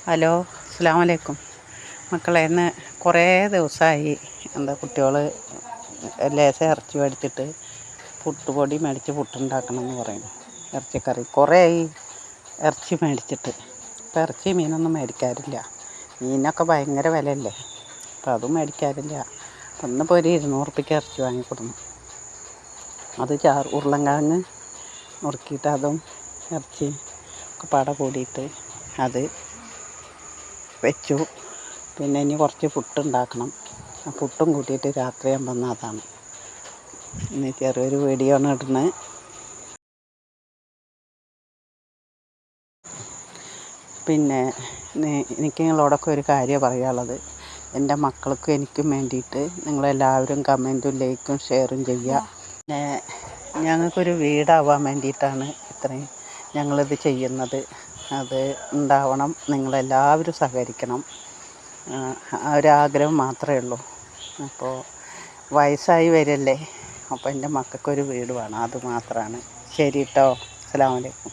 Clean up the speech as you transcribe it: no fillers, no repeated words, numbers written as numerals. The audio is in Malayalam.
ഹലോ, അസ്സലാമു അലൈക്കും. മക്കളെ, ഇന്ന് കുറേ ദിവസമായി കുട്ടികൾ ലേശം ഇറച്ചി മേടിച്ചിട്ട് പുട്ടുപൊടി മേടിച്ച് പുട്ടുണ്ടാക്കണം എന്ന് പറയുന്നു. ഇറച്ചിക്കറി കുറേ ആയി ഇറച്ചി മേടിച്ചിട്ട്. ഇപ്പം ഇറച്ചി മീനൊന്നും മേടിക്കാറില്ല. മീനൊക്കെ ഭയങ്കര വിലയല്ലേ, അപ്പം അതും മേടിക്കാറില്ല. അപ്പം ഇന്നിപ്പോൾ ഒരു 200 റുപ്യക്ക് ഇറച്ചി വാങ്ങിക്കൊടുന്നു. അത് ഉരുളൻകിഴങ്ങ് നുറുക്കിയിട്ട് അതും ഇറച്ചി ഒക്കെ പാടെ കൂടിയിട്ട് അത് വെച്ചു. പിന്നെ ഇനി കുറച്ച് പുട്ടുണ്ടാക്കണം. ആ പുട്ടും കൂട്ടിയിട്ട് രാത്രിയാകുമ്പോൾ അതാണ് ഇനി ചെറിയൊരു വീഡിയോ ആണ് ഇടുന്നത്. പിന്നെ എനിക്ക് നിങ്ങളോടൊക്കെ ഒരു കാര്യം പറയാനുള്ളത്, എൻ്റെ മക്കൾക്കും എനിക്കും വേണ്ടിയിട്ട് നിങ്ങളെല്ലാവരും കമൻറ്റും ലൈക്കും ഷെയറും ചെയ്യുക. പിന്നെ ഞങ്ങൾക്കൊരു വീടാവാൻ വേണ്ടിയിട്ടാണ് ഇത്രയും ഞങ്ങളിത് ചെയ്യുന്നത്. അത് ഉണ്ടാവണം, നിങ്ങളെല്ലാവരും സഹകരിക്കണം. ആ ഒരാഗ്രഹം മാത്രമേ ഉള്ളൂ. അപ്പോൾ വയസ്സായി വരല്ലേ, അപ്പോൾ എൻ്റെ മക്കൾക്കൊരു വീട് വേണം, അത് മാത്രമാണ്. ശരി കേട്ടോ, അസ്സലാമു അലൈക്കും.